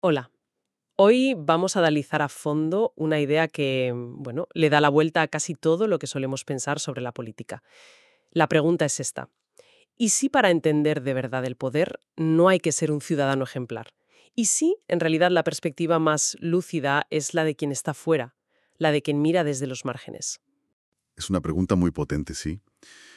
Hola. Hoy vamos a analizar a fondo una idea que, bueno, le da la vuelta a casi todo lo que solemos pensar sobre la política. La pregunta es esta. ¿Y si para entender de verdad el poder no hay que ser un ciudadano ejemplar? ¿Y si, en realidad, la perspectiva más lúcida es la de quien está fuera, la de quien mira desde los márgenes? Es una pregunta muy potente, sí,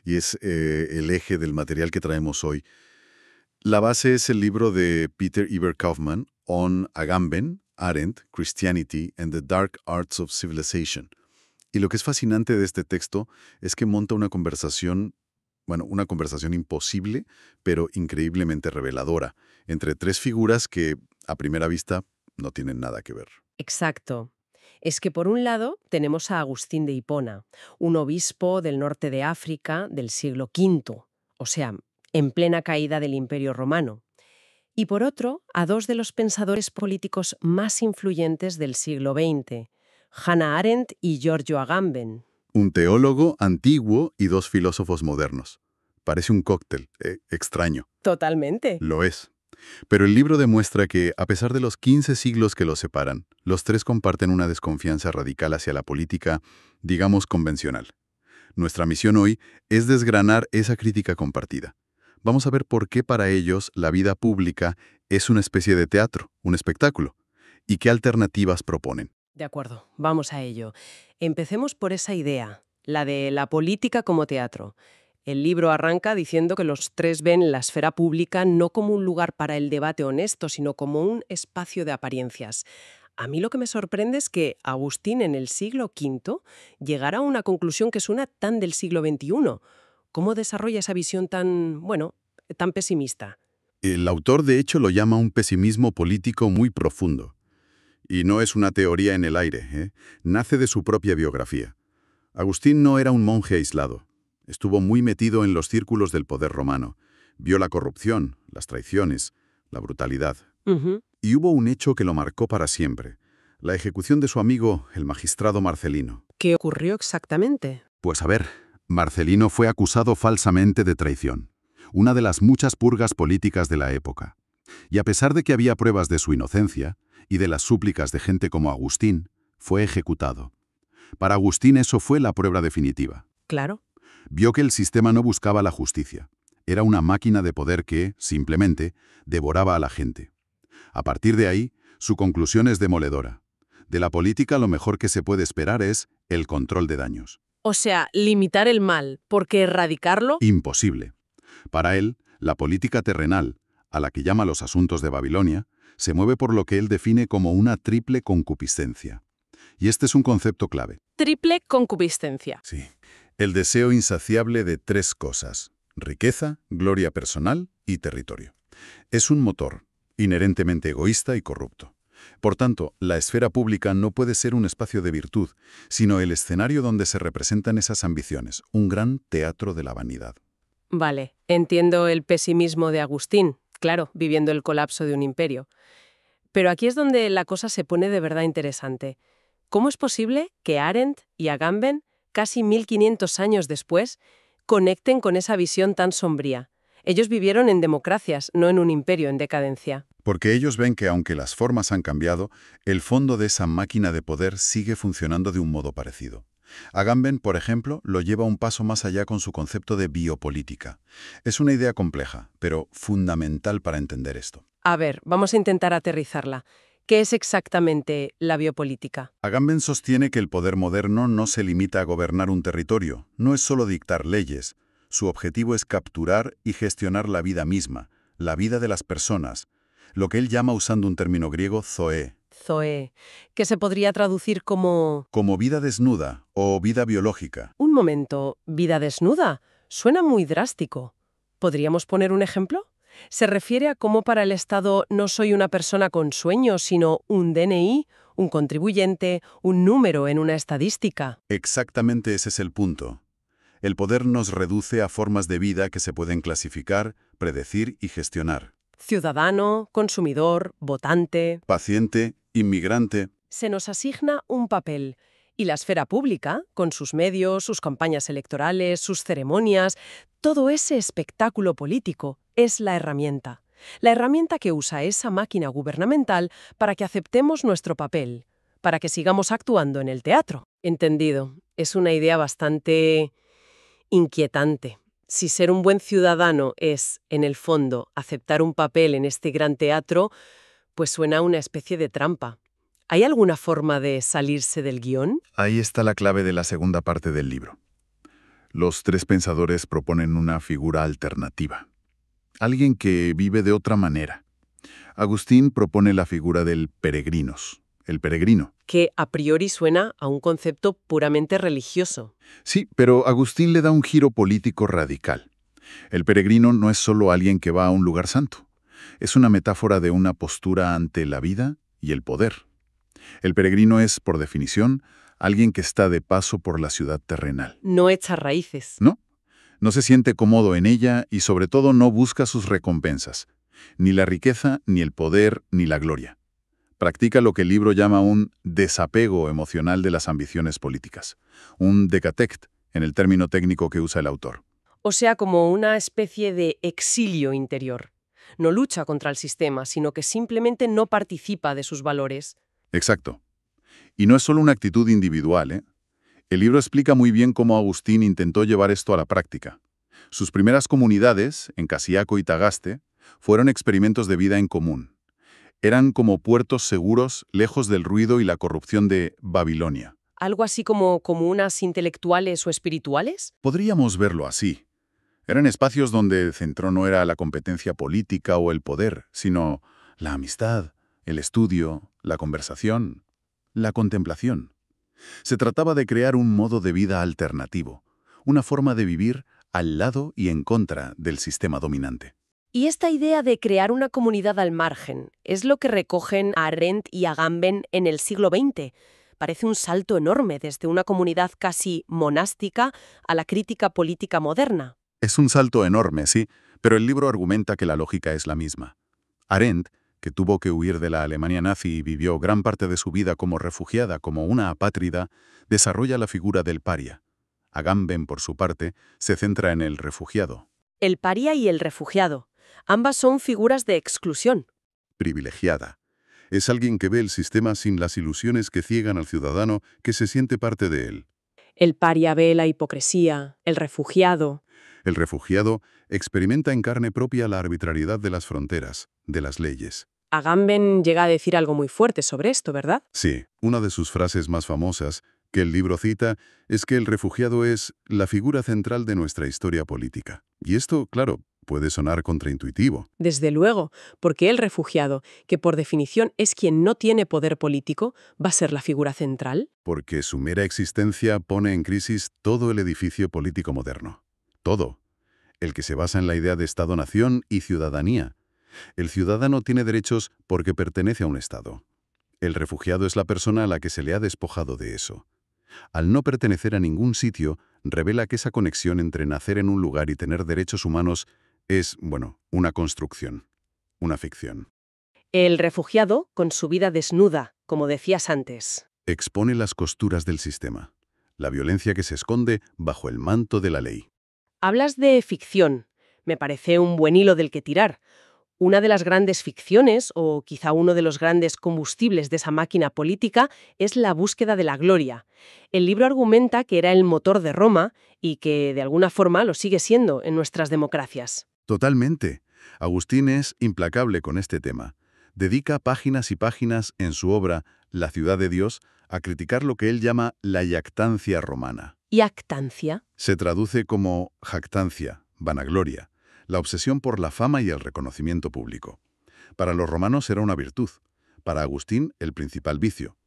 y es el eje del material que traemos hoy. La base es el libro de Peter Iber Kaufman, On Agamben, Arendt, Christianity and the Dark Arts of Civilization. Y lo que es fascinante de este texto es que monta una conversación, bueno, una conversación imposible, pero increíblemente reveladora, entre tres figuras que, a primera vista, no tienen nada que ver. Exacto. Es que por un lado tenemos a Agustín de Hipona, un obispo del norte de África del siglo V, o sea, en plena caída del Imperio Romano. Y por otro, a dos de los pensadores políticos más influyentes del siglo XX, Hannah Arendt y Giorgio Agamben. Un teólogo antiguo y dos filósofos modernos. Parece un cóctel, extraño. Totalmente. Lo es. Pero el libro demuestra que, a pesar de los 15 siglos que los separan, los tres comparten una desconfianza radical hacia la política, digamos, convencional. Nuestra misión hoy es desgranar esa crítica compartida. Vamos a ver por qué para ellos la vida pública es una especie de teatro, un espectáculo, y qué alternativas proponen. De acuerdo, vamos a ello. Empecemos por esa idea, la de la política como teatro. El libro arranca diciendo que los tres ven la esfera pública no como un lugar para el debate honesto, sino como un espacio de apariencias. A mí lo que me sorprende es que Agustín en el siglo V llegara a una conclusión que suena tan del siglo XXI. ¿Cómo desarrolla esa visión tan, bueno, tan pesimista? El autor, de hecho, lo llama un pesimismo político muy profundo. Y no es una teoría en el aire, ¿eh? Nace de su propia biografía. Agustín no era un monje aislado. Estuvo muy metido en los círculos del poder romano. Vio la corrupción, las traiciones, la brutalidad. Ujú. Y hubo un hecho que lo marcó para siempre. La ejecución de su amigo, el magistrado Marcelino. ¿Qué ocurrió exactamente? Pues a ver, Marcelino fue acusado falsamente de traición. Una de las muchas purgas políticas de la época. Y a pesar de que había pruebas de su inocencia y de las súplicas de gente como Agustín, fue ejecutado. Para Agustín eso fue la prueba definitiva. Claro. Vio que el sistema no buscaba la justicia. Era una máquina de poder que, simplemente, devoraba a la gente. A partir de ahí, su conclusión es demoledora. De la política lo mejor que se puede esperar es el control de daños. O sea, limitar el mal, porque erradicarlo. Imposible. Para él, la política terrenal, a la que llama los asuntos de Babilonia, se mueve por lo que él define como una triple concupiscencia. Y este es un concepto clave. Triple concupiscencia. Sí. El deseo insaciable de tres cosas: riqueza, gloria personal y territorio. Es un motor, inherentemente egoísta y corrupto. Por tanto, la esfera pública no puede ser un espacio de virtud, sino el escenario donde se representan esas ambiciones, un gran teatro de la vanidad. Vale, entiendo el pesimismo de Agustín, claro, viviendo el colapso de un imperio. Pero aquí es donde la cosa se pone de verdad interesante. ¿Cómo es posible que Arendt y Agamben, casi 1500 años después, conecten con esa visión tan sombría? Ellos vivieron en democracias, no en un imperio en decadencia. Porque ellos ven que aunque las formas han cambiado, el fondo de esa máquina de poder sigue funcionando de un modo parecido. Agamben, por ejemplo, lo lleva un paso más allá con su concepto de biopolítica. Es una idea compleja, pero fundamental para entender esto. A ver, vamos a intentar aterrizarla. ¿Qué es exactamente la biopolítica? Agamben sostiene que el poder moderno no se limita a gobernar un territorio, no es solo dictar leyes. Su objetivo es capturar y gestionar la vida misma, la vida de las personas, lo que él llama, usando un término griego, zoe, Zoe, que se podría traducir como... como vida desnuda o vida biológica. Un momento, vida desnuda. Suena muy drástico. ¿Podríamos poner un ejemplo? Se refiere a cómo para el Estado no soy una persona con sueños, sino un DNI, un contribuyente, un número en una estadística. Exactamente ese es el punto. El poder nos reduce a formas de vida que se pueden clasificar, predecir y gestionar. Ciudadano, consumidor, votante. Paciente, inmigrante. Se nos asigna un papel. Y la esfera pública, con sus medios, sus campañas electorales, sus ceremonias, todo ese espectáculo político es la herramienta. La herramienta que usa esa máquina gubernamental para que aceptemos nuestro papel, para que sigamos actuando en el teatro. Entendido. Es una idea bastante inquietante. Si ser un buen ciudadano es, en el fondo, aceptar un papel en este gran teatro, pues suena a una especie de trampa. ¿Hay alguna forma de salirse del guión? Ahí está la clave de la segunda parte del libro. Los tres pensadores proponen una figura alternativa. Alguien que vive de otra manera. Agustín propone la figura del peregrinos, el peregrino. Que a priori suena a un concepto puramente religioso. Sí, pero Agustín le da un giro político radical. El peregrino no es solo alguien que va a un lugar santo. Es una metáfora de una postura ante la vida y el poder. El peregrino es, por definición, alguien que está de paso por la ciudad terrenal. No echa raíces. ¿No? No se siente cómodo en ella y sobre todo no busca sus recompensas. Ni la riqueza, ni el poder, ni la gloria. Practica lo que el libro llama un desapego emocional de las ambiciones políticas. Un decatect, en el término técnico que usa el autor. O sea, como una especie de exilio interior. No lucha contra el sistema, sino que simplemente no participa de sus valores. Exacto. Y no es solo una actitud individual, ¿eh? El libro explica muy bien cómo Agustín intentó llevar esto a la práctica. Sus primeras comunidades, en Casiaco y Tagaste, fueron experimentos de vida en común. Eran como puertos seguros, lejos del ruido y la corrupción de Babilonia. ¿Algo así como comunas intelectuales o espirituales? Podríamos verlo así. Eran espacios donde el centro no era la competencia política o el poder, sino la amistad, el estudio, la conversación, la contemplación. Se trataba de crear un modo de vida alternativo, una forma de vivir al lado y en contra del sistema dominante. Y esta idea de crear una comunidad al margen es lo que recogen Arendt y Agamben en el siglo XX. Parece un salto enorme desde una comunidad casi monástica a la crítica política moderna. Es un salto enorme, sí, pero el libro argumenta que la lógica es la misma. Arendt, que tuvo que huir de la Alemania nazi y vivió gran parte de su vida como refugiada, como una apátrida, desarrolla la figura del paria. Agamben, por su parte, se centra en el refugiado. El paria y el refugiado. Ambas son figuras de exclusión. Privilegiada. Es alguien que ve el sistema sin las ilusiones que ciegan al ciudadano que se siente parte de él. El paria ve la hipocresía, el refugiado. El refugiado experimenta en carne propia la arbitrariedad de las fronteras, de las leyes. Agamben llega a decir algo muy fuerte sobre esto, ¿verdad? Sí, una de sus frases más famosas, que el libro cita, es que el refugiado es la figura central de nuestra historia política. Y esto, claro, puede sonar contraintuitivo. Desde luego, porque el refugiado, que por definición es quien no tiene poder político, va a ser la figura central. Porque su mera existencia pone en crisis todo el edificio político moderno. Todo. El que se basa en la idea de Estado-nación y ciudadanía. El ciudadano tiene derechos porque pertenece a un Estado. El refugiado es la persona a la que se le ha despojado de eso. Al no pertenecer a ningún sitio, revela que esa conexión entre nacer en un lugar y tener derechos humanos es, bueno, una construcción, una ficción. El refugiado, con su vida desnuda, como decías antes. Expone las costuras del sistema, la violencia que se esconde bajo el manto de la ley. Hablas de ficción. Me parece un buen hilo del que tirar. Una de las grandes ficciones, o quizá uno de los grandes combustibles de esa máquina política, es la búsqueda de la gloria. El libro argumenta que era el motor de Roma y que, de alguna forma, lo sigue siendo en nuestras democracias. Totalmente. Agustín es implacable con este tema. Dedica páginas y páginas en su obra La ciudad de Dios a criticar lo que él llama la jactancia romana. ¿Jactancia? Se traduce como jactancia, vanagloria, la obsesión por la fama y el reconocimiento público. Para los romanos era una virtud, para Agustín el principal vicio.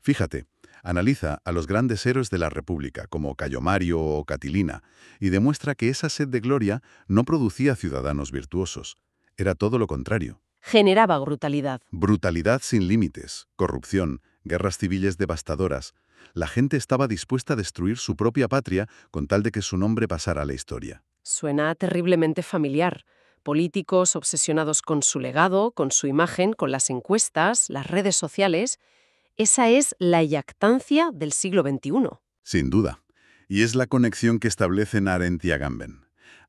Fíjate, analiza a los grandes héroes de la República, como Cayo Mario o Catilina, y demuestra que esa sed de gloria no producía ciudadanos virtuosos. Era todo lo contrario. Generaba brutalidad. Brutalidad sin límites, corrupción, guerras civiles devastadoras. La gente estaba dispuesta a destruir su propia patria con tal de que su nombre pasara a la historia. Suena terriblemente familiar. Políticos obsesionados con su legado, con su imagen, con las encuestas, las redes sociales. Esa es la jactancia del siglo XXI. Sin duda. Y es la conexión que establecen Arendt y Agamben.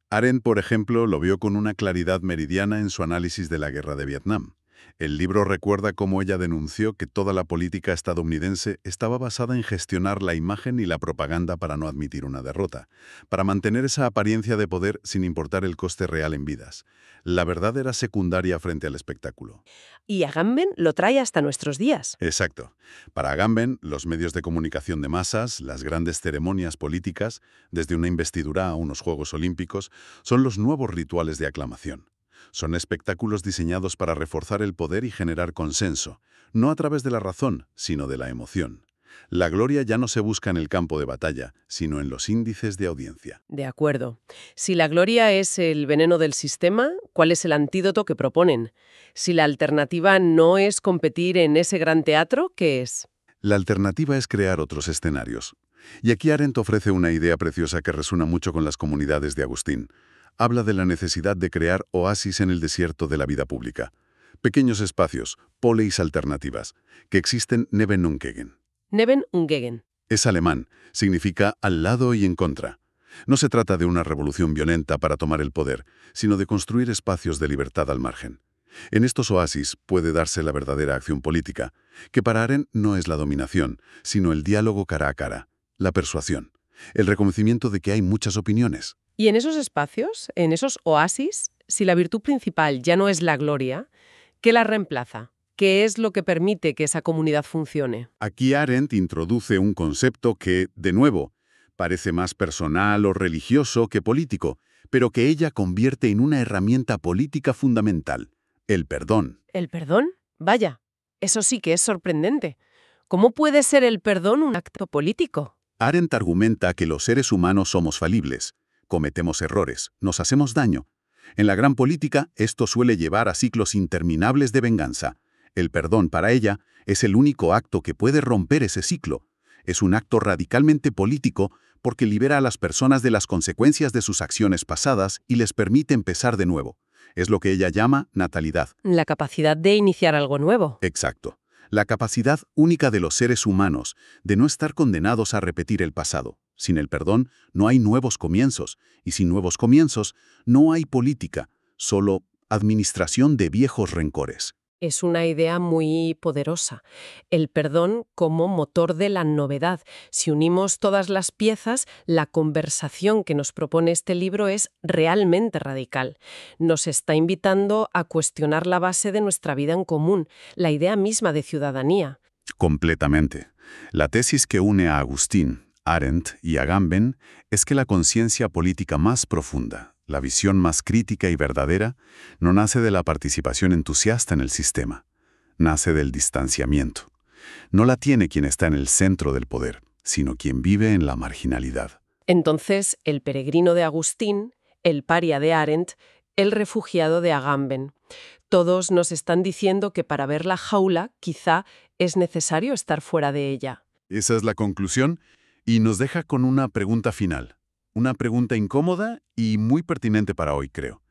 Arendt, por ejemplo, lo vio con una claridad meridiana en su análisis de la guerra de Vietnam. El libro recuerda cómo ella denunció que toda la política estadounidense estaba basada en gestionar la imagen y la propaganda para no admitir una derrota, para mantener esa apariencia de poder sin importar el coste real en vidas. La verdad era secundaria frente al espectáculo. Y Agamben lo trae hasta nuestros días. Exacto. Para Agamben, los medios de comunicación de masas, las grandes ceremonias políticas, desde una investidura a unos Juegos Olímpicos, son los nuevos rituales de aclamación. Son espectáculos diseñados para reforzar el poder y generar consenso, no a través de la razón, sino de la emoción. La gloria ya no se busca en el campo de batalla, sino en los índices de audiencia. De acuerdo. Si la gloria es el veneno del sistema, ¿cuál es el antídoto que proponen? Si la alternativa no es competir en ese gran teatro, ¿qué es? La alternativa es crear otros escenarios. Y aquí Arendt ofrece una idea preciosa que resuena mucho con las comunidades de Agustín. Habla de la necesidad de crear oasis en el desierto de la vida pública. Pequeños espacios, poleis alternativas, que existen neben und gegen. Neben und gegen. Es alemán, significa al lado y en contra. No se trata de una revolución violenta para tomar el poder, sino de construir espacios de libertad al margen. En estos oasis puede darse la verdadera acción política, que para Arendt no es la dominación, sino el diálogo cara a cara, la persuasión, el reconocimiento de que hay muchas opiniones. Y en esos espacios, en esos oasis, si la virtud principal ya no es la gloria, ¿qué la reemplaza? ¿Qué es lo que permite que esa comunidad funcione? Aquí Arendt introduce un concepto que, de nuevo, parece más personal o religioso que político, pero que ella convierte en una herramienta política fundamental: el perdón. ¿El perdón? Vaya, eso sí que es sorprendente. ¿Cómo puede ser el perdón un acto político? Arendt argumenta que los seres humanos somos falibles, cometemos errores, nos hacemos daño. En la gran política, esto suele llevar a ciclos interminables de venganza. El perdón, para ella, es el único acto que puede romper ese ciclo. Es un acto radicalmente político porque libera a las personas de las consecuencias de sus acciones pasadas y les permite empezar de nuevo. Es lo que ella llama natalidad. La capacidad de iniciar algo nuevo. Exacto. La capacidad única de los seres humanos de no estar condenados a repetir el pasado. Sin el perdón no hay nuevos comienzos, y sin nuevos comienzos no hay política, solo administración de viejos rencores. Es una idea muy poderosa. El perdón como motor de la novedad. Si unimos todas las piezas, la conversación que nos propone este libro es realmente radical. Nos está invitando a cuestionar la base de nuestra vida en común, la idea misma de ciudadanía. Completamente. La tesis que une a Agustín, Arendt y Agamben es que la conciencia política más profunda, la visión más crítica y verdadera, no nace de la participación entusiasta en el sistema, nace del distanciamiento. No la tiene quien está en el centro del poder, sino quien vive en la marginalidad. Entonces, el peregrino de Agustín, el paria de Arendt, el refugiado de Agamben. Todos nos están diciendo que para ver la jaula, quizá es necesario estar fuera de ella. Esa es la conclusión y nos deja con una pregunta final. Una pregunta incómoda y muy pertinente para hoy, creo.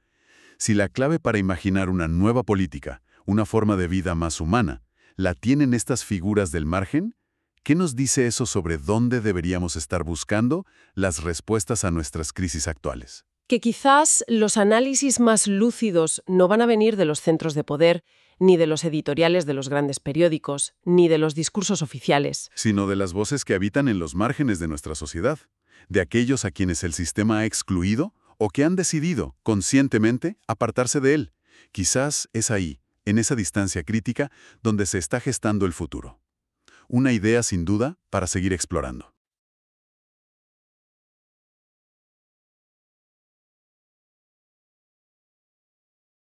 Si la clave para imaginar una nueva política, una forma de vida más humana, la tienen estas figuras del margen, ¿qué nos dice eso sobre dónde deberíamos estar buscando las respuestas a nuestras crisis actuales? Que quizás los análisis más lúcidos no van a venir de los centros de poder, ni de los editoriales de los grandes periódicos, ni de los discursos oficiales. Sino de las voces que habitan en los márgenes de nuestra sociedad, de aquellos a quienes el sistema ha excluido o que han decidido, conscientemente, apartarse de él. Quizás es ahí, en esa distancia crítica, donde se está gestando el futuro. Una idea, sin duda, para seguir explorando.